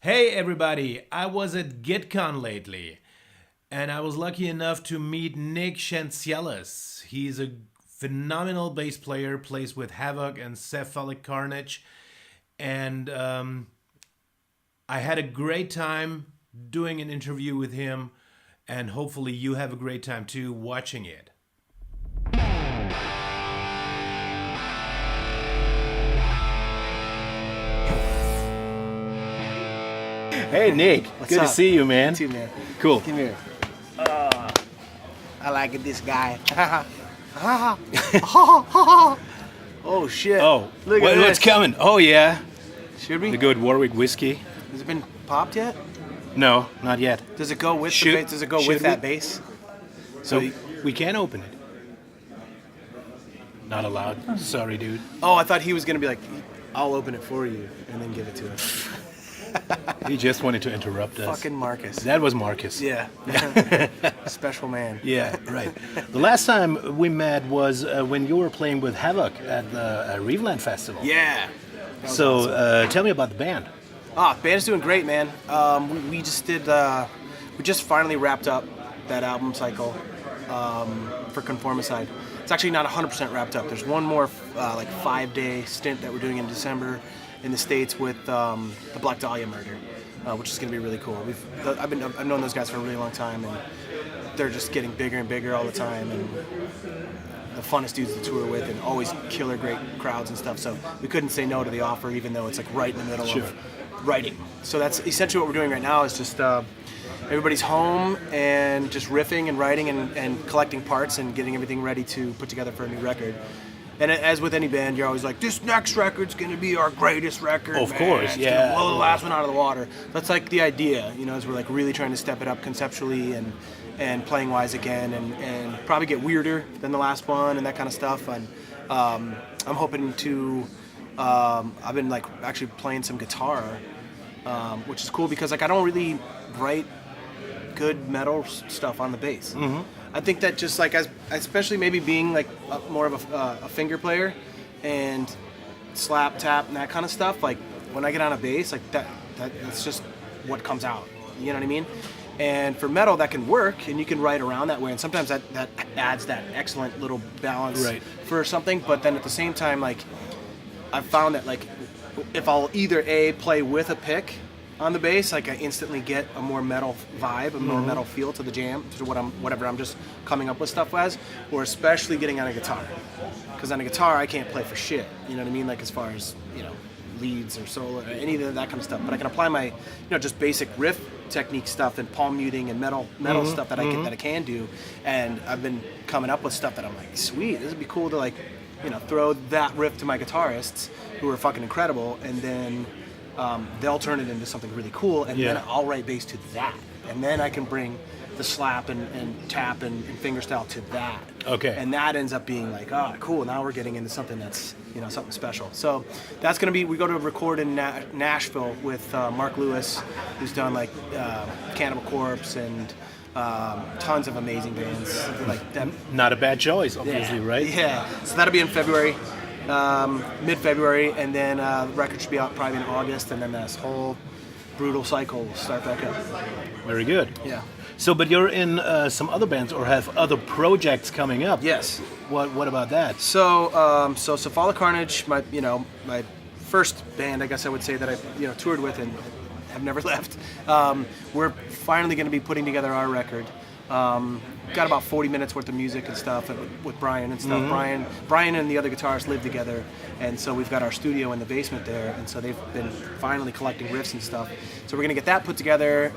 Hey everybody, I was at GuitCon lately and I was lucky enough to meet Nick Schendzielos. He's a phenomenal bass player, plays with Havok and Cephalic Carnage, and I had a great time doing an interview with him, and hopefully you have a great time too watching it. Hey Nick, What's good up? to see you, man. You too, man. Cool. Come here. I like this guy. Oh shit. Oh, look at what's this. coming? Oh yeah, Should we? the good Warwick whiskey. Has it been popped yet? No, not yet. Does it go with Should- the bass? Does it go should with that we? bass? So we can open it. Not allowed. Sorry, dude. Oh, I thought he was gonna be like, I'll open it for you and then give it to us. He just wanted to interrupt us. Fucking Marcus. That was Marcus. Yeah. Special man. Yeah, right. The last time we met was when you were playing with Havok at the Reveland Festival. Yeah. So tell me about the band. Band's doing great, man. We just did. We just finally wrapped up that album cycle for Conformicide. It's actually not 100% wrapped up. There's one more like 5-day stint that we're doing in December in the States with the Black Dahlia Murder, which is going to be really cool. I've known those guys for a really long time, and they're just getting bigger and bigger all the time, and the funnest dudes to tour with, and always killer great crowds and stuff. So we couldn't say no to the offer, even though it's like right in the middle Sure. of writing. So that's essentially what we're doing right now. Is just everybody's home and just riffing and writing and collecting parts and getting everything ready to put together for a new record. And as with any band, you're always like, this next record's going to be our greatest record. Of man. course, It's yeah. gonna blow the last one out of the water. That's like the idea, as we're like really trying to step it up conceptually and playing wise again, and probably get weirder than the last one and that kind of stuff. And I'm hoping to. I've been like actually playing some guitar, which is cool because like I don't really write good metal stuff on the bass. Mm-hmm. I think that just like especially maybe being like more of a finger player and slap tap and that kind of stuff, like when I get on a bass, like that's just what comes out, you know what I mean? And for metal that can work and you can write around that way, and sometimes that adds that excellent little balance Right. for something. But then at the same time, like I've found that like if I'll either play with a pick on the bass, like I instantly get a more metal vibe, a more metal feel to the jam, to whatever I'm just coming up with stuff as, or especially getting on a guitar. Because on a guitar I can't play for shit, you know what I mean? Like as far as, leads or solo, or any of that kind of stuff. But I can apply my, just basic riff technique stuff and palm muting and metal stuff that I can do. And I've been coming up with stuff that I'm like, sweet, this would be cool to like, throw that riff to my guitarists who are fucking incredible, and then they'll turn it into something really cool, and then I'll write bass to that, and then I can bring the slap and tap and fingerstyle to that. Okay. And that ends up being like, cool, now we're getting into something that's, something special. So that's going to be, we go to record in Nashville with Mark Lewis, who's done like Cannibal Corpse and tons of amazing bands. Like that. Not a bad choice, obviously, right? Yeah. So that'll be in February. Mid-February, and then the record should be out probably in August, and then this whole brutal cycle will start back up. Very good. Yeah. So, but you're in some other bands or have other projects coming up. Yes. What about that? So, Cephalic Carnage, my first band, I guess I would say that I toured with and have never left. We're finally going to be putting together our record. Got about 40 minutes worth of music and stuff with Brian and stuff. Brian and the other guitarists live together, and so we've got our studio in the basement there, and so they've been finally collecting riffs and stuff. So we're gonna get that put together,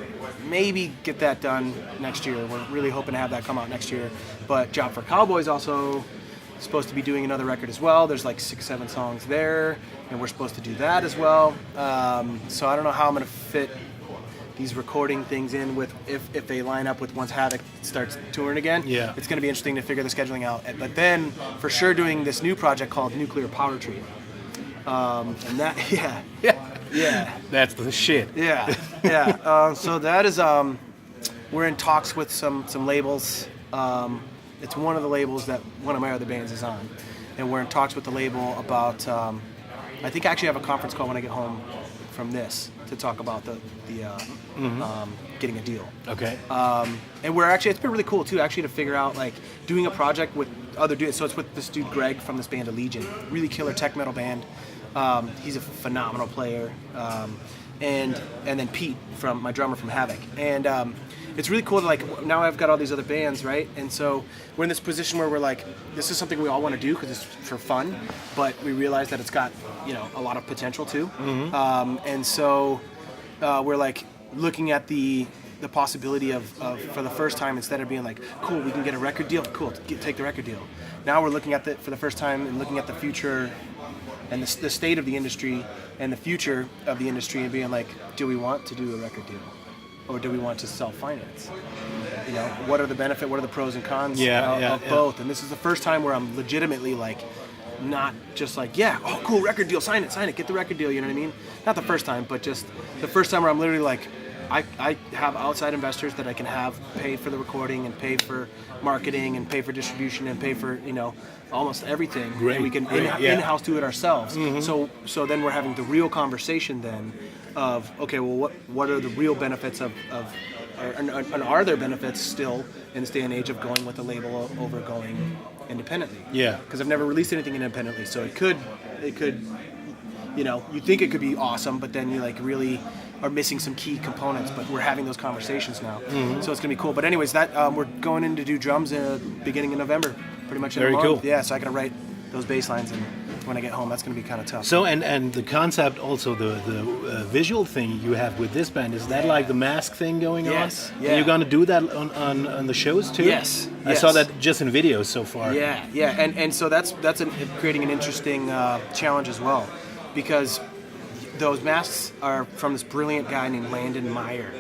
maybe get that done next year. We're really hoping to have that come out next year. But Job for Cowboys also supposed to be doing another record as well. There's like 6-7 songs there, and we're supposed to do that as well. So I don't know how I'm gonna fit these recording things in with if they line up with once Havok starts touring again. Yeah. It's going to be interesting to figure the scheduling out. But then for sure doing this new project called Nuclear Power Tree. And that yeah. That's the shit. Yeah. So that is we're in talks with some labels. It's one of the labels that one of my other bands is on, and we're in talks with the label about I think I actually have a conference call when I get home from this to talk about the getting a deal. Okay. And we're actually, it's been really cool too, actually, to figure out like doing a project with other dudes. So it's with this dude Greg from this band Allegiant, really killer tech metal band. He's a phenomenal player. And then Pete, from my drummer from Havok. And it's really cool to like, now I've got all these other bands, right? And so we're in this position where we're like, this is something we all want to do because it's for fun, but we realize that it's got, you know, a lot of potential too. And so we're like looking at the possibility of for the first time, instead of being like, cool, we can get a record deal, cool, take the record deal. Now we're looking at for the first time and looking at the future and the state of the industry and the future of the industry and being like, do we want to do a record deal? Or do we want to self-finance? You know, what are the benefit? What are the pros and cons of both? And this is the first time where I'm legitimately like, not just like, yeah, oh cool, record deal, sign it, get the record deal. You know what I mean? Not the first time, but just the first time where I'm literally like, I have outside investors that I can have pay for the recording and pay for marketing and pay for distribution and pay for, you know, almost everything. Great, and we can in-house do it ourselves. So then we're having the real conversation then of, okay, well, what are the real benefits of and are there benefits still in this day and age of going with a label over going independently? Yeah. Because I've never released anything independently, so it could, you know, you think it could be awesome, but then you like really are missing some key components. But we're having those conversations now, so it's gonna be cool. But anyways, that we're going in to do drums beginning of November, pretty much in a month. Very cool. Yeah, so I gotta write those bass lines, and when I get home, that's gonna be kind of tough. So and the concept, also the visual thing you have with this band, is that like the mask thing going on? Yes. Yeah. And you're gonna do that on the shows too? Yes. I saw that just in videos so far. Yeah, and so that's creating an interesting challenge as well, because those masks are from this brilliant guy named Landon Meyer.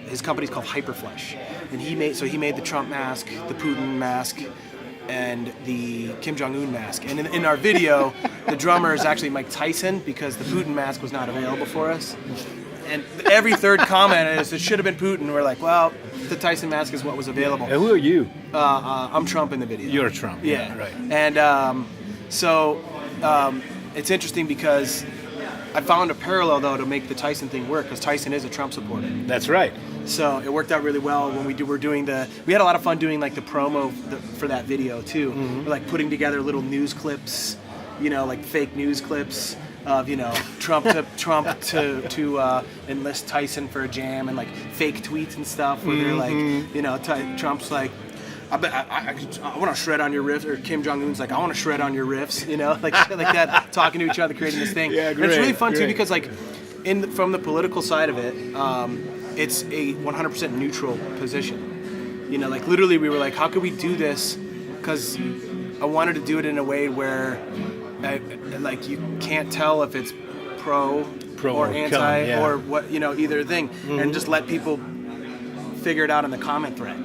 His company's called Hyperflesh, and he made the Trump mask, the Putin mask, and the Kim Jong-un mask. And in our video, the drummer is actually Mike Tyson, because the Putin mask was not available for us. And every third comment is, it should have been Putin. We're like, well, the Tyson mask is what was available. Who are you? I'm Trump in the video. You're Trump. Yeah, right. And so it's interesting because I found a parallel, though, to make the Tyson thing work, because Tyson is a Trump supporter. That's right. So it worked out really well when we had a lot of fun doing like the promo for that video too. We're like putting together little news clips, you know, like fake news clips of, you know, Trump to enlist Tyson for a jam, and like fake tweets and stuff where they're like, you know, Trump's like, I want to shred on your riffs, or Kim Jong-un's like, I want to shred on your riffs, you know, like shit like that, talking to each other, creating this thing. Yeah, great, and it's really fun too, because like from the political side of it, it's a 100% neutral position. You know, like literally we were like, how could we do this? Because I wanted to do it in a way where like you can't tell if it's pro or anti or what, you know, either thing, and just let people figure it out in the comment thread.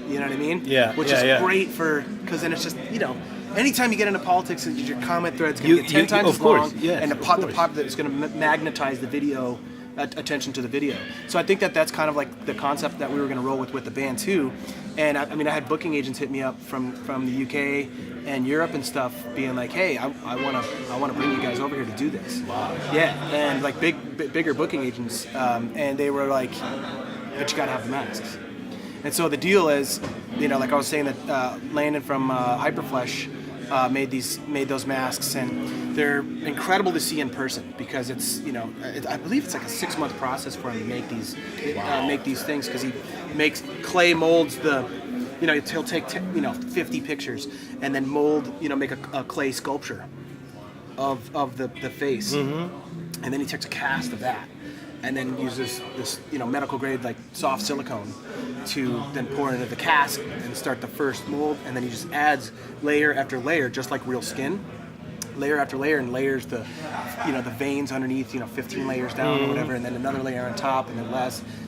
You know what I mean? Yeah. Which is great because then it's just, you know, anytime you get into politics, your comment thread's going to get 10 times as long, and the pop that is going to magnetize the video, attention to the video. So I think that's kind of like the concept that we were going to roll with the band too. And I mean, I had booking agents hit me up from the UK and Europe and stuff, being like, hey, I want to bring you guys over here to do this. Wow. Yeah, and like bigger booking agents, and they were like, but you got to have the masks. And so the deal is, you know, like I was saying, that Landon from Hyperflesh made those masks, and they're incredible to see in person, because it's, you know, I believe it's like a 6-month process for him to make these things, because he makes clay molds you know, he'll take 50 pictures and then mold, you know, make a clay sculpture of the face, and then he takes a cast of that, and then uses this, you know, medical grade like soft silicone to then pour into the cask and start the first mold, and then he just adds layer after layer, just like real skin, layer after layer, and layers the veins underneath, you know, 15 layers down or whatever, and then another layer on top, and then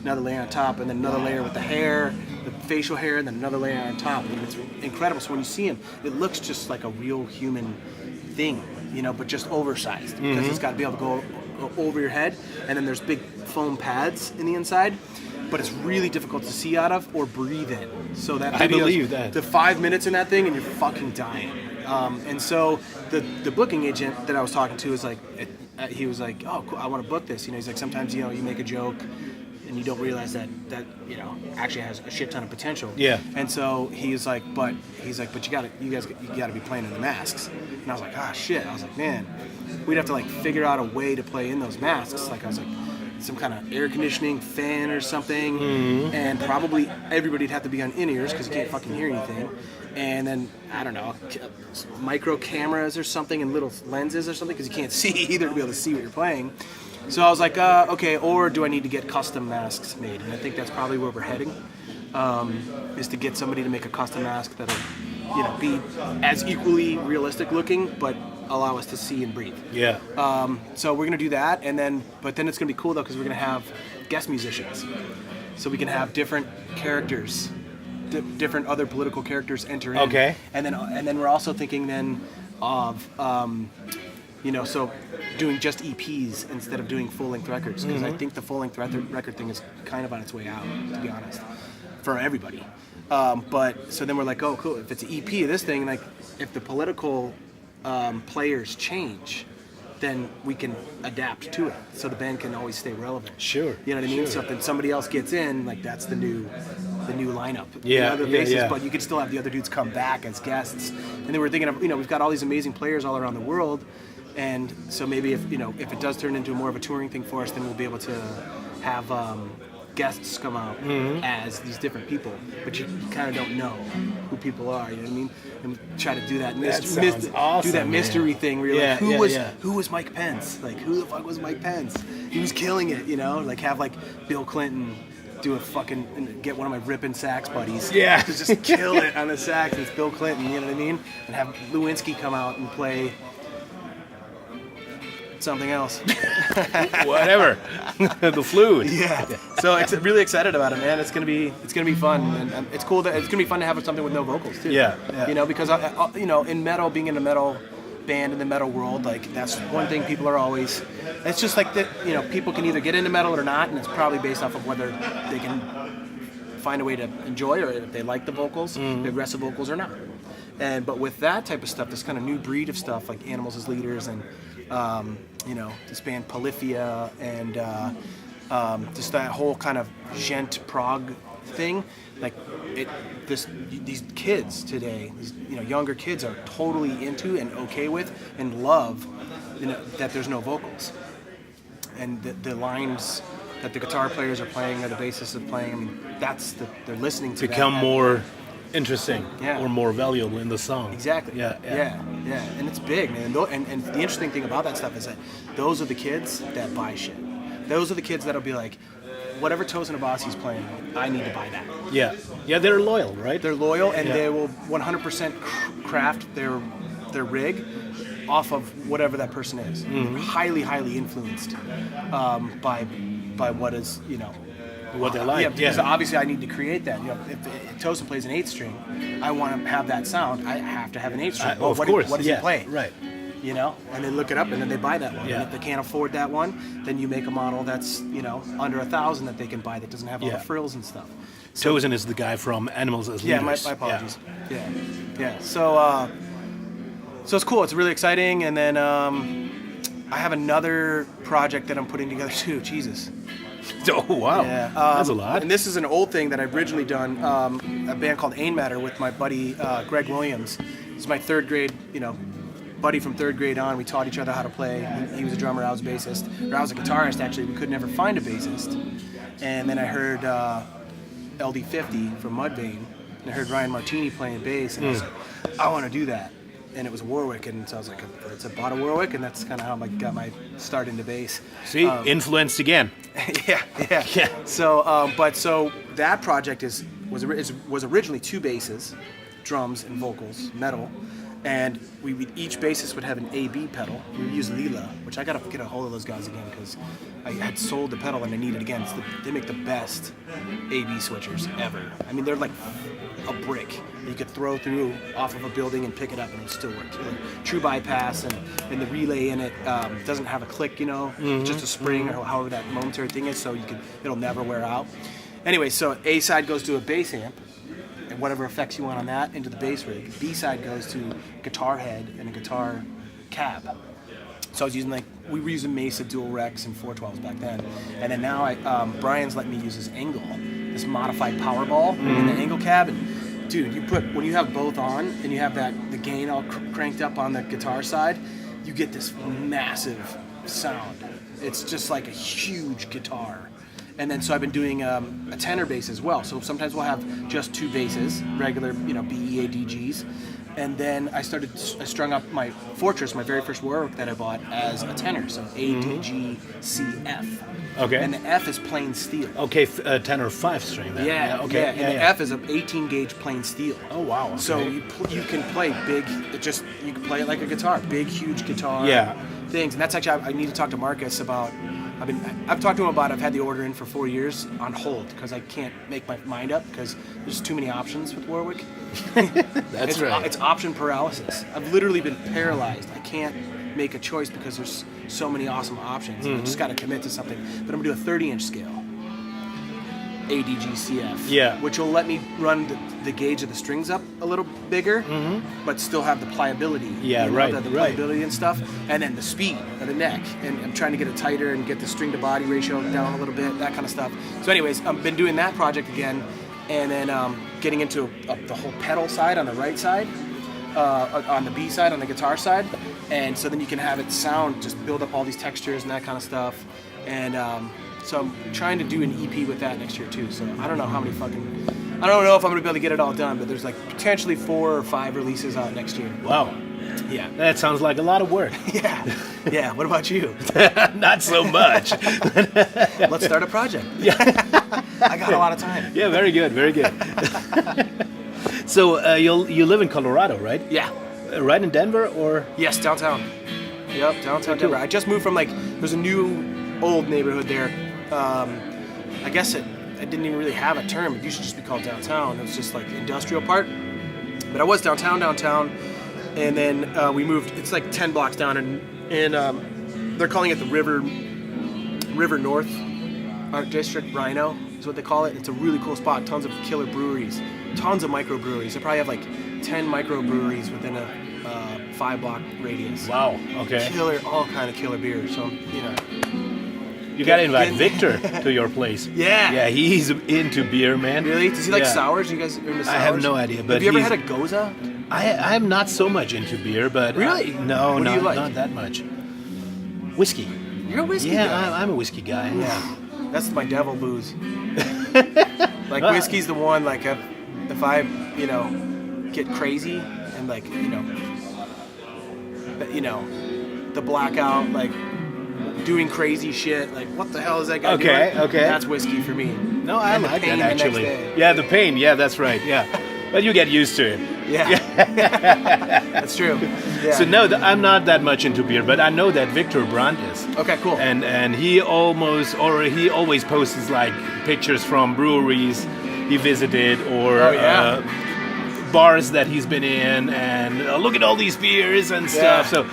another layer on top, and then another layer with the hair, the facial hair, and then another layer on top. I mean, it's incredible. So when you see him, it looks just like a real human thing, you know, but just oversized, because it's got to be able to go over your head, and then there's big foam pads in the inside, but it's really difficult to see out of or breathe in. So that I believe that. The 5 minutes in that thing and you're fucking dying. And so the booking agent that I was talking to is like, he was like, oh, cool, I want to book this. You know, he's like, sometimes, you know, you make a joke and you don't realize that you know, actually has a shit ton of potential. Yeah. And so he's like, but you gotta be playing in the masks. And I was like, ah, shit. I was like, man, we'd have to like figure out a way to play in those masks. Like I was like, some kind of air conditioning fan or something, and probably everybody'd have to be on in-ears because you can't fucking hear anything. And then, I don't know, micro cameras or something and little lenses or something because you can't see either to be able to see what you're playing. So I was like, okay, or do I need to get custom masks made? And I think that's probably where we're heading, is to get somebody to make a custom mask that'll, you know, be as equally realistic looking, but allow us to see and breathe. Yeah. So we're gonna do that, but then it's gonna be cool though because we're gonna have guest musicians, so we can have different characters, different other political characters enter in. Okay. And then we're also thinking then of you know, so doing just EPs instead of doing full-length records because I think the full-length record thing is kind of on its way out, to be honest, for everybody. But so then we're like, oh, cool. If it's an EP of this thing, like if the political players change, then we can adapt to it, so the band can always stay relevant. Sure. You know what I mean? Sure. So if then somebody else gets in, like that's the new lineup. Yeah. Other bases, yeah. but you could still have the other dudes come back as guests. And then we're thinking of, you know, we've got all these amazing players all around the world, and so maybe if it does turn into more of a touring thing for us, then we'll be able to have guests come out as these different people, but you kind of don't know who people are. You know what I mean? And we try to do that. Awesome, do that mystery thing where you're Yeah, who was Mike Pence? Like, who the fuck was Mike Pence? He was killing it, you know? Like, have like Bill Clinton do a fucking, get one of my ripping sax buddies to just kill it on the sax. It's Bill Clinton, you know what I mean? And have Lewinsky come out and play something else. Whatever. The flute. Yeah. So really excited about it, man. It's gonna be fun, and it's cool that it's gonna be fun to have something with no vocals too. Yeah. You know, because you know, in metal, being in a metal band in the metal world, like that's one thing people are always. It's just like that. You know, people can either get into metal or not, and it's probably based off of whether they can find a way to enjoy or if they like the vocals, the aggressive vocals or not. But with that type of stuff, this kind of new breed of stuff, like Animals as Leaders and you know, this band Polyphia and just that whole kind of gent prog thing, like these kids today, these, you know, younger kids are totally into and okay with and love, you know, that there's no vocals, and the lines that the guitar players are playing or the bassists are playing. I mean, they're listening to Become that. more interesting Yeah. or more valuable in the song. Exactly. Yeah. And it's big, man. And the interesting thing about that stuff is that those are the kids that buy shit. Those are the kids that'll be like, whatever Toes and Abasi's playing, I need to buy that. Yeah, they're loyal, right? They're loyal, and they will 100% craft their rig off of whatever that person is. Highly, highly influenced by what is, you know, What they like. Yeah, because obviously I need to create that. You know, if Tosin plays an 8th string, I want to have that sound. I have to have an 8th string. Of course. What does he play? Right. You know, and they look it up and then they buy that one. Yeah. And if they can't afford that one, then you make a model that's, you know, under $1,000 that they can buy that doesn't have all the frills and stuff. So, Tosin is the guy from Animals as yeah, Leaders. my apologies. Yeah. So it's cool. It's really exciting. And then I have another project that I'm putting together too. Jesus. Oh, wow. Yeah, that's a lot. And this is an old thing that I've originally done, a band called Ain Matter with my buddy Greg Williams. He's my 3rd grade, you know, buddy from 3rd grade on. We taught each other how to play. He was a drummer, I was a bassist. Or I was a guitarist, actually. We could never find a bassist. And then I heard LD50 from Mudvayne, and I heard Ryan Martini playing bass, and I was like, I want to do that. And it was Warwick, and so I was like, it's a bought a Warwick, and that's kind of how I got my start into bass. See, influenced again. Yeah. So that project was originally 2 basses, drums and vocals, metal, and each bassist would have an A/B pedal. We would use Lila, which I gotta get a hold of those guys again because I had sold the pedal and I need it again. They make the best A/B switchers ever. I mean, they're like a brick you could throw through off of a building and pick it up and it'll still work. Like, true bypass, and the relay in it doesn't have a click, you know, just a spring or however that momentary thing is, so it'll never wear out. Anyway, so A side goes to a bass amp and whatever effects you want on that into the bass rig. B side goes to guitar head and a guitar cab. So I was using we were using Mesa dual Rex and 412s back then, and then now Brian's letting me use this Angle, this modified Powerball in the Angle cab. And dude, when you have both on and you have the gain all cranked up on the guitar side, you get this massive sound. It's just like a huge guitar. And then so I've been doing a tenor bass as well. So sometimes we'll have just 2 basses, regular BEADGs. And then I strung up my Fortress, my very first Warwick that I bought, as a tenor, so ADGCF. Okay. And the F is plain steel. Okay, tenor 5-string then. Yeah, okay. Yeah. And the F is an 18 gauge plain steel. Oh wow. Okay. So you can play big. You can play it like a guitar, big, huge guitar. Things. And that's actually I need to talk to Marcus about. I've talked to him about. I've had the order in for 4 years on hold because I can't make my mind up because there's too many options with Warwick. That's right. It's option paralysis. I've literally been paralyzed. I can't make a choice because there's so many awesome options. I just got to commit to something. But I'm gonna do a 30-inch scale, ADGCF. Yeah. Which will let me run the gauge of the strings up a little bigger, but still have the pliability. Yeah, right. The pliability and stuff, and then the speed of the neck. And I'm trying to get it tighter and get the string to body ratio down a little bit, that kind of stuff. So, anyways, I've been doing that project again, and then getting into the whole pedal side on the right side, on the B side, on the guitar side, and so then you can have it sound, just build up all these textures and that kind of stuff. And so I'm trying to do an EP with that next year too. So I don't know how many I don't know if I'm gonna be able to get it all done, but there's potentially 4 or 5 releases out next year. Wow. Yeah. That sounds like a lot of work. Yeah. What about you? Not so much. Let's start a project. Yeah. I got a lot of time. Yeah, very good, very good. So you live in Colorado, right? Yeah. Right in Denver, or? Yes, downtown. Yep, downtown Denver. I just moved from there's a new old neighborhood there. I guess it didn't even really have a term. It used to just be called downtown. It was just the industrial part. But I was downtown, and then we moved. It's 10 blocks down, and they're calling it the River North Art District. Rhino is what they call it. It's a really cool spot. Tons of killer breweries, tons of microbreweries. They probably have 10 microbreweries within a 5-block radius. Wow. Okay. All kind of killer beer. So you gotta invite Victor to your place. Yeah. Yeah, he's into beer, man. Really? Does he like sours? You guys are into sours? I have no idea. But have you ever had a Goza? I'm not so much into beer, but really? No, do you like? Not that much. Whiskey. You're a whiskey guy. Yeah, I'm a whiskey guy. Yeah. That's my devil booze. Whiskey's the one. If I get crazy and the blackout, doing crazy shit, what the hell is that guy doing? Okay. That's whiskey for me. No, I like that actually. Yeah, the pain. Yeah, that's right. Yeah, but you get used to it. Yeah. That's true. Yeah. So no, I'm not that much into beer, but I know that Victor Brandt is. Okay, cool. And he always posts pictures from breweries he visited or bars that he's been in, and look at all these beers and stuff. So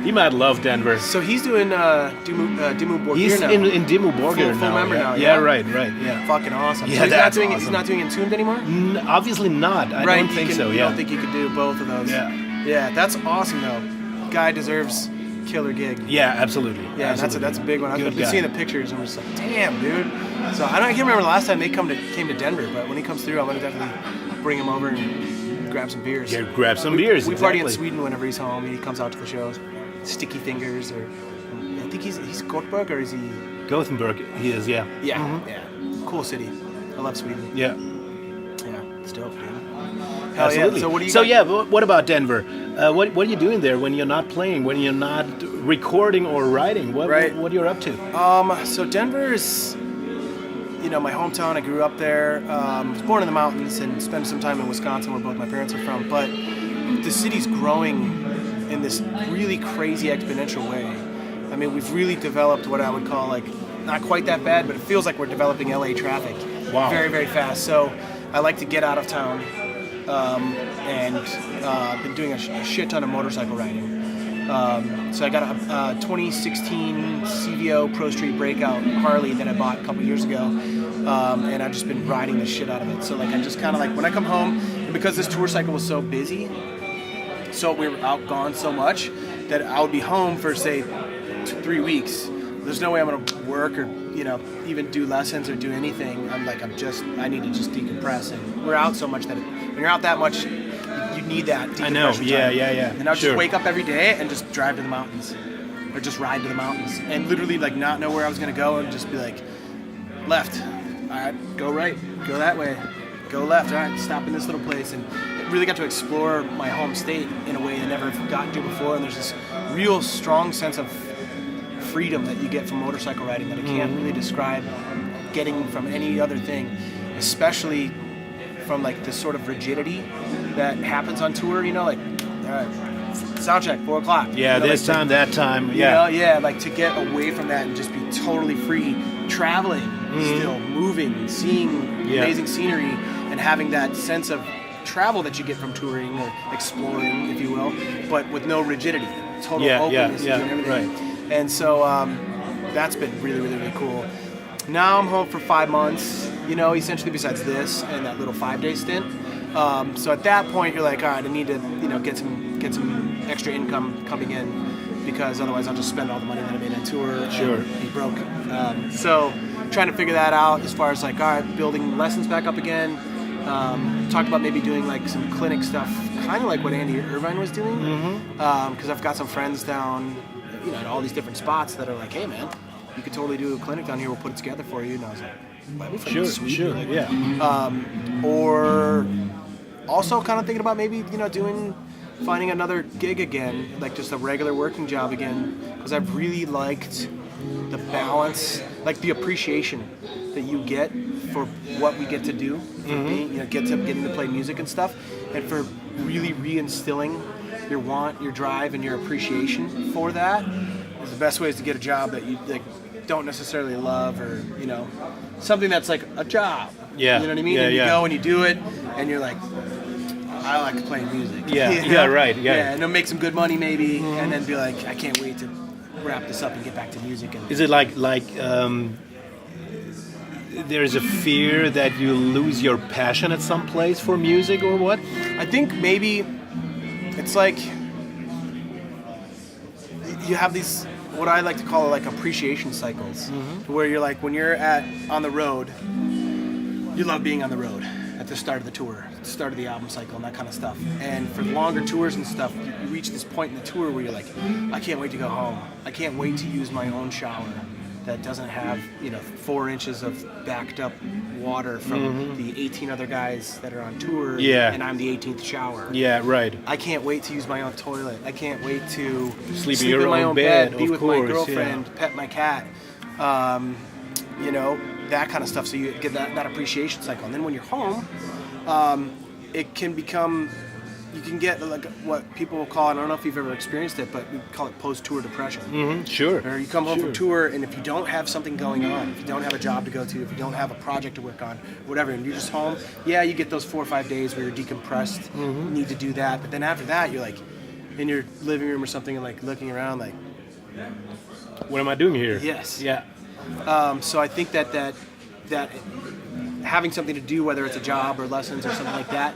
he might love Denver. So he's doing Dimmu Borgir he's now. in Dimmu Borgir full now. member now. Yeah, right. Yeah. Fucking awesome. Yeah, so that's awesome. He's not doing Entombed anymore? Obviously not. I don't think so. I don't think you could do both of those. Yeah, that's aweson though. Guy deserves killer gig. Yeah, absolutely. Yeah, absolutely. That's a big one. I've Good been guy. seeing the pictures and I'm just damn, dude. So I can't remember the last time they came to Denver, but when he comes through, I'm gonna definitely bring him over and grab some beers. Yeah, grab some beers. We party in Sweden whenever he's home. He comes out to the shows. Sticky Fingers, or I think he's Gothenburg, or is he? Gothenburg, he is. Yeah. Yeah, yeah. Cool city. I love Sweden. Yeah. Yeah, it's dope, dude. Absolutely. Yeah. So what do you? What about Denver? What are you doing there when you're not playing? When you're not recording or writing? What you're up to? So Denver is, my hometown. I grew up there. I was born in the mountains and spent some time in Wisconsin, where both my parents are from. But the city's growing in this really crazy exponential way. I mean, we've really developed what I would call not quite that bad, but it feels like we're developing LA traffic. Wow. Very, very fast. So I like to get out of town, and I've been doing a shit ton of motorcycle riding. So I got a 2016 CVO Pro Street Breakout Harley that I bought a couple years ago, and I've just been riding the shit out of it. So I'm just kind of when I come home, and because this tour cycle was so busy, so we were outgone so much that I would be home for say 3 weeks. There's no way I'm gonna work or even do lessons or do anything. I need to just decompress. And we're out so much that when you're out that much, you need that decompression. I know. time. Yeah. And I'll just wake up every day and just drive to the mountains, or just ride to the mountains, and literally like not know where I was gonna go and just be like, left, all right, go right, go that way, go left, all right, stop in this little place, and really got to explore my home state in a way I never gotten to before. And there's this real strong sense of freedom that you get from motorcycle riding that I can't really describe getting from any other thing, especially from like this sort of rigidity that happens on tour, like, all right, sound check, 4 o'clock. Yeah, this time, that time, yeah. Like to get away from that and just be totally free, traveling, still moving, seeing amazing scenery, and having that sense of travel that you get from touring or exploring, if you will, but with no rigidity, total openness and everything. Right. And so that's been really, really, really cool. Now I'm home for 5 months, essentially besides this and that little 5-day stint. So at that point, you're like, all right, I need to, get some extra income coming in, because otherwise I'll just spend all the money that I made on tour and be broke. So trying to figure that out as far as like, all right, building lessons back up again. Talked about maybe doing like some clinic stuff, kind of like what Andy Irvine was doing, because I've got some friends down, at all these different spots that are like, hey man, you could totally do a clinic down here. We'll put it together for you. And I was like, that'd be fucking sweet. Sure, like, yeah. Or also kind of thinking about maybe finding another gig again, like just a regular working job again, because I've really liked the balance, like the appreciation that you get for what we get to do, for being, getting to play music and stuff, and for really reinstilling your want, your drive, and your appreciation for that. Is the best way is to get a job that you like don't necessarily love, or something that's like a job. Yeah. You know what I mean? Yeah, and you go and you do it, and you're like, I like playing music. Yeah. Right. Yeah. And it'll make some good money maybe, and then be like, I can't wait to wrap this up and get back to music. And is it like there's a fear that you lose your passion at some place for music, or what? I think maybe it's like you have these, what I like to call like appreciation cycles, where you're like, when you're on the road, you love being on the road at the start of the tour, at the start of the album cycle and that kind of stuff. And for longer tours and stuff, you reach this point in the tour where you're like, I can't wait to go home. I can't wait to use my own shower that doesn't have 4 inches of backed up water from the 18 other guys that are on tour, and I'm the 18th shower. Yeah, right. I can't wait to use my own toilet. I can't wait to sleep in my own bed, be with my course, girlfriend, pet my cat, that kind of stuff. So you get that appreciation cycle. And then when you're home, it can become, you can get like what people will call, I don't know if you've ever experienced it, but we call it post-tour depression. Sure. Or you come home from tour, and if you don't have something going on, if you don't have a job to go to, if you don't have a project to work on, whatever, and you're just home, you get those 4 or 5 days where you're decompressed, you need to do that. But then after that, you're like in your living room or something and like looking around like, what am I doing here? Yes. Yeah. So I think that having something to do, whether it's a job or lessons or something like that,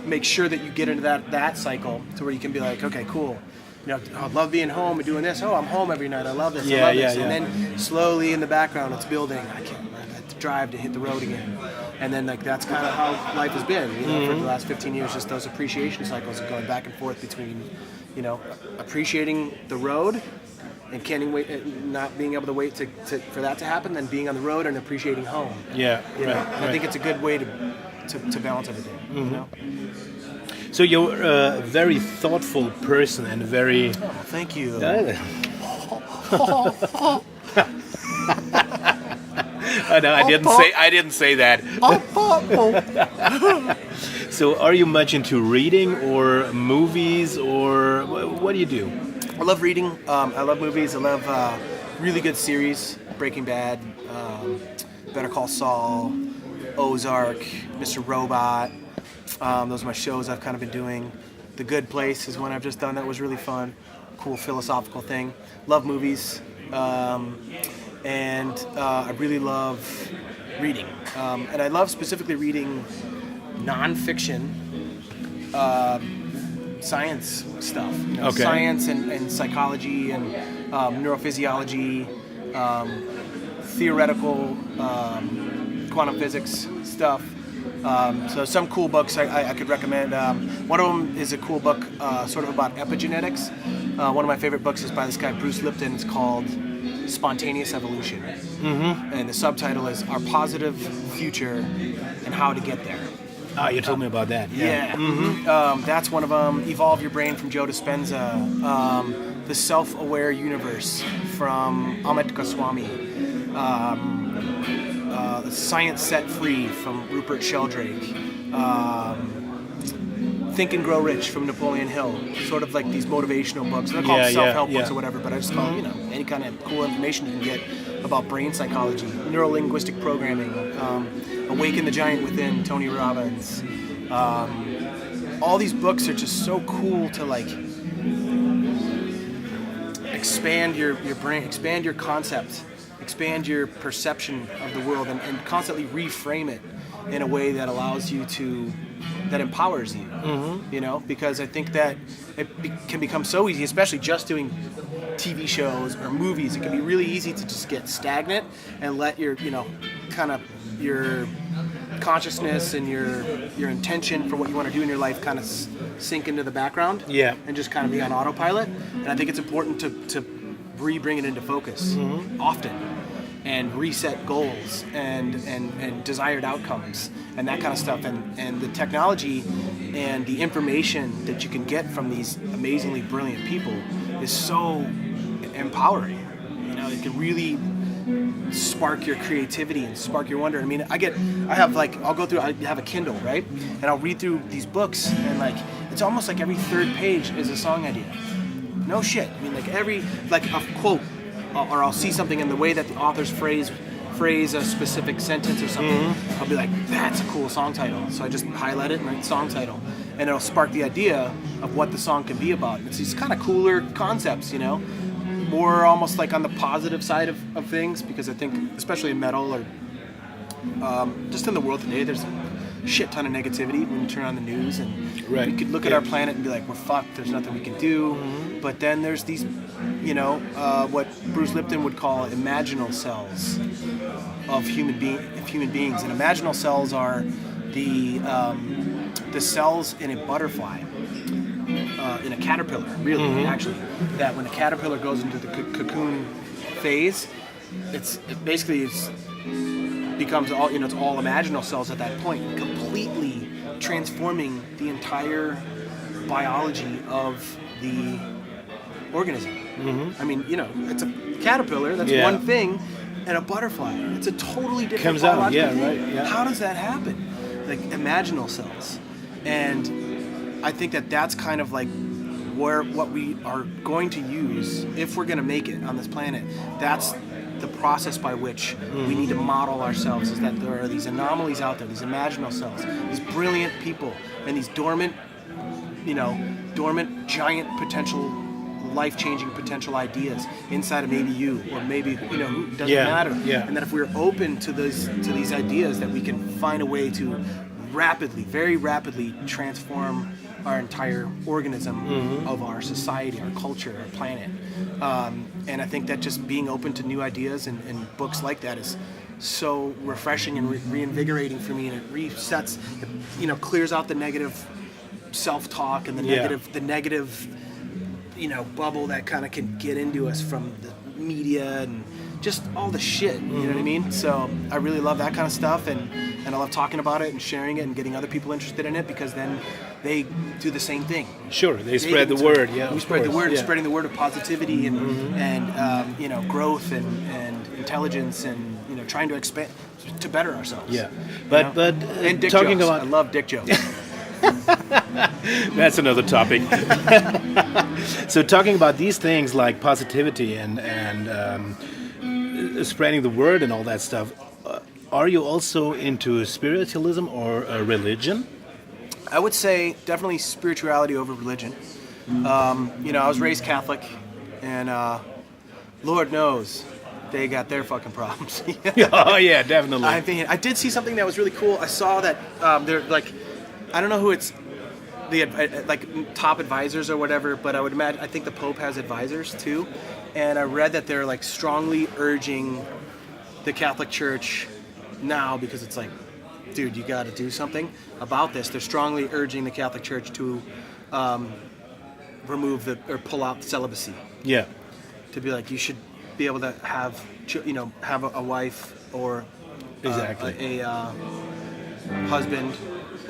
make sure that you get into that cycle to where you can be like, okay, cool. I love being home and doing this. Oh, I'm home every night. I love this. I love this. And then slowly in the background, it's building. I have to drive to hit the road again. And then like that's kind of how life has been, for the last 15 years. Just those appreciation cycles of going back and forth between, appreciating the road and can't wait, not being able to wait for that to happen, then being on the road and appreciating home. Yeah, right. I think it's a good way to balance everything. So you're a very thoughtful person and very. Oh, thank you. I didn't say that. So are you much into reading or movies, or what do you do? I love reading. I love movies. I love really good series. Breaking Bad, Better Call Saul, Ozark, Mr. Robot. Those are my shows I've kind of been doing. The Good Place is one I've just done that was really fun. Cool philosophical thing. Love movies. And I really love reading. And I love specifically reading nonfiction science stuff. Okay. Science and psychology and neurophysiology, theoretical quantum physics stuff. So some cool books I could recommend. One of them is a cool book sort of about epigenetics. One of my favorite books is by this guy Bruce Lipton. It's called Spontaneous Evolution. And the subtitle is Our Positive Future and How to Get There. Ah, you told me about that. Yeah. That's one of them. Evolve Your Brain from Joe Dispenza. The Self-Aware Universe from Amit Goswami. Science Set Free from Rupert Sheldrake. Think and Grow Rich from Napoleon Hill. Sort of like these motivational books. They're called self-help books or whatever, but I just call them, any kind of cool information you can get about brain psychology, neuro-linguistic programming, Awaken the Giant Within, Tony Robbins. All these books are just so cool to like expand your brain, expand your concept, expand your perception of the world, and constantly reframe it in a way that allows you to, that empowers you, because I think that it can become so easy, especially just doing TV shows or movies. It can be really easy to just get stagnant and let your, kind of your consciousness and your intention for what you want to do in your life kind of sink into the background, and just kind of be on autopilot. And I think it's important to bring it into focus often, and reset goals and desired outcomes and that kind of stuff. And the technology and the information that you can get from these amazingly brilliant people is so empowering. It can really spark your creativity and spark your wonder. I mean, I have a Kindle, right? And I'll read through these books, and it's almost like every third page is a song idea. No shit. I mean, like a quote, or I'll see something in the way that the authors phrase a specific sentence or something. I'll be like, that's a cool song title. So I just highlight it and write song title, and it'll spark the idea of what the song can be about. It's these kind of cooler concepts, more almost like on the positive side of things, because I think, especially in metal or just in the world today, there's a shit ton of negativity when you turn on the news, and we could look at our planet and be like, we're fucked, there's nothing we can do. But then there's these, what Bruce Lipton would call imaginal cells of human beings. And imaginal cells are the cells in a butterfly, in a caterpillar, really, actually. That when a caterpillar goes into the cocoon phase, it becomes all, it's all imaginal cells at that point, completely transforming the entire biology of the organism. I mean, it's a caterpillar, that's one thing, and a butterfly, it's a totally different biological thing. How does that happen? Like imaginal cells. And I think that's kind of like what we are going to use if we're going to make it on this planet. That's the process by which we need to model ourselves, is that there are these anomalies out there, these imaginal cells, these brilliant people, and these dormant giant potential, life-changing potential ideas inside of maybe you, or maybe, it doesn't matter. And that if we're open to these ideas, that we can find a way to very rapidly transform our entire organism of our society, our culture, our planet. And I think that just being open to new ideas and books like that is so refreshing and reinvigorating for me, and it resets, clears out the negative self-talk and the negative, bubble that kind of can get into us from the media and just all the shit, you know what I mean? So I really love that kind of stuff, and I love talking about it and sharing it and getting other people interested in it, because then they do the same thing. Sure, they spread the word. We spread the word, spreading the word of positivity and growth and intelligence, and trying to expand, to better ourselves. But and dick talking jokes. about, I love dick jokes. that's another topic. So talking about these things like positivity and spreading the word and all that stuff, are you also into spiritualism or religion? I would say definitely spirituality over religion. I was raised Catholic, and Lord knows they got their fucking problems. Oh yeah, definitely. I did see something that was really cool. I saw that they're like, I don't know who it's like top advisors or whatever, but I think the Pope has advisors too, and I read that they're like strongly urging the Catholic Church now, because it's like, dude, you got to do something about this. They're strongly urging the Catholic Church to pull out celibacy. Yeah. To be like, you should be able to have a wife or Exactly. a husband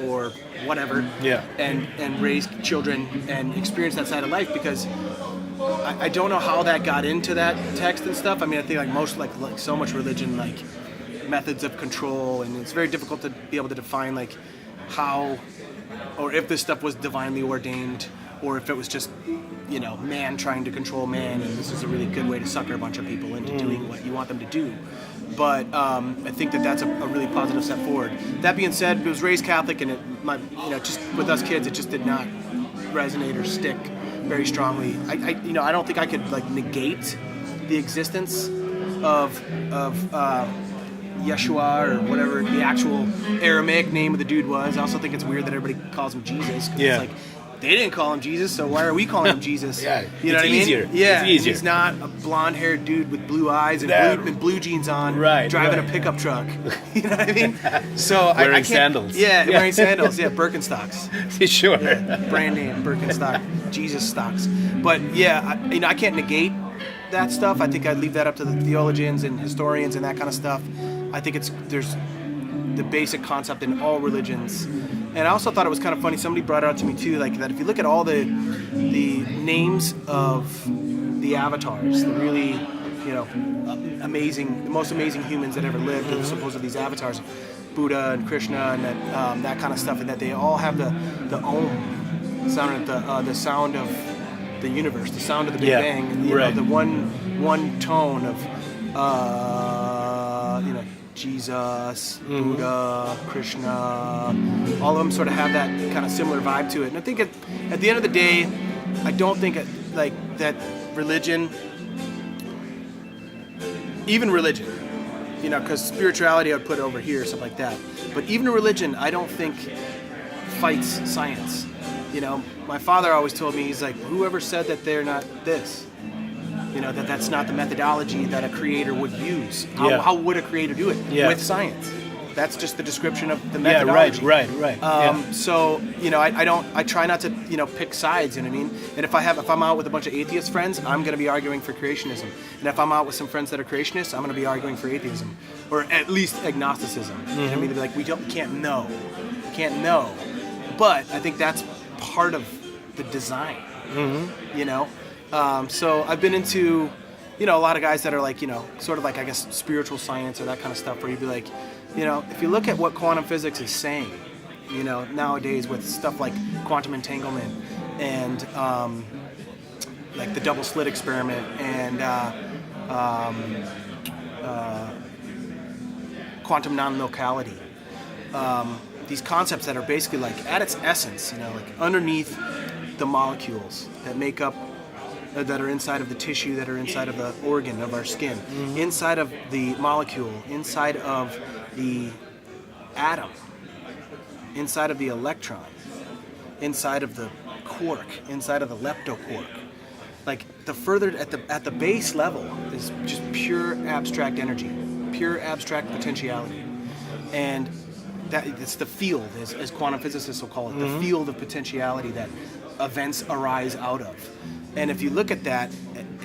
or whatever, Yeah. and raise children and experience that side of life, because I don't know how that got into that text and stuff. I mean, I think like most like so much religion, like methods of control, and it's very difficult to be able to define like how or if this stuff was divinely ordained, or if it was just man trying to control man, and this is a really good way to sucker a bunch of people into doing what you want them to do. But I think that that's a really positive step forward. That being said, it was raised Catholic, and just with us kids, it just did not resonate or stick very strongly. I don't think I could like negate the existence of Yeshua or whatever the actual Aramaic name of the dude was. I also think it's weird that everybody calls him Jesus. Yeah. It's like, they didn't call him Jesus, so why are we calling him Jesus? Yeah, you know what I mean? easier. Yeah, it's easier. He's not a blonde-haired dude with blue eyes and blue jeans on, driving a pickup truck. You know what I mean? So wearing I can't, sandals. Yeah, wearing sandals. Yeah, Birkenstocks. Sure. Yeah, brand name Birkenstock, Jesus stocks. But yeah, I can't negate that stuff. I think I'd leave that up to the theologians and historians and that kind of stuff. I think there's the basic concept in all religions. And I also thought it was kind of funny, somebody brought it out to me too, like that if you look at all the names of the avatars, the really, amazing, the most amazing humans that ever lived, are supposedly these avatars, Buddha and Krishna and that kind of stuff, and that they all have the Om sound, the sound of the universe, the sound of the Big Bang, and the one tone of Jesus, Buddha, Krishna, all of them sort of have that kind of similar vibe to it. And I think at the end of the day, I don't think that religion, even religion, because spirituality I would put over here, stuff like that. But even religion, I don't think fights science. My father always told me, he's like, whoever said that they're not this? That's not the methodology that a creator would use. How would a creator do it? Yeah. With science. That's just the description of the methodology. Right. So, I try not to, pick sides, you know what I mean? And if I'm out with a bunch of atheist friends, I'm going to be arguing for creationism. And if I'm out with some friends that are creationists, I'm going to be arguing for atheism. Or at least agnosticism. You know what I mean? They'll be like, we can't know. But I think that's part of the design, So I've been into, a lot of guys that are like, sort of like, I guess, spiritual science or that kind of stuff, where you'd be like, if you look at what quantum physics is saying, nowadays with stuff like quantum entanglement and like the double slit experiment and quantum non-locality, these concepts that are basically like at its essence, like underneath the molecules that make up that are inside of the tissue, that are inside of the organ of our skin, inside of the molecule, inside of the atom, inside of the electron, inside of the quark, inside of the leptoquark. Like the further at the base level is just pure abstract energy, pure abstract potentiality, and it's the field, as quantum physicists will call it, the field of potentiality that events arise out of. And if you look at that,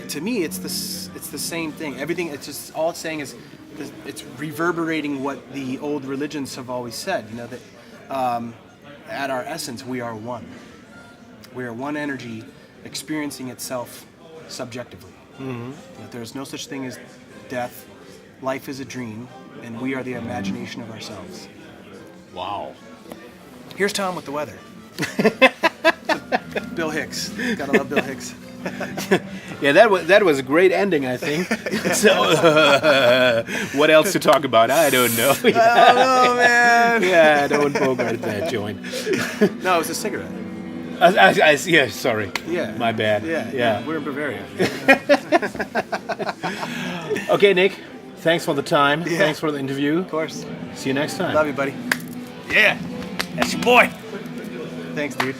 to me, it's the same thing. Everything, it's just all it's saying is, it's reverberating what the old religions have always said. That at our essence, we are one. We are one energy experiencing itself subjectively. That there is no such thing as death. Life is a dream, and we are the imagination of ourselves. Wow. Here's Tom with the weather. Bill Hicks. Gotta love Bill Hicks. Yeah, that was a great ending, I think. So, what else to talk about? I don't know. I don't know, man. Yeah, don't bogart that joint. No, it was a cigarette. Yeah, sorry. Yeah. My bad. Yeah. We're in Bavaria. Okay, Nick. Thanks for the time. Yeah. Thanks for the interview. Of course. See you next time. Love you, buddy. Yeah. That's your boy. Thanks, dude.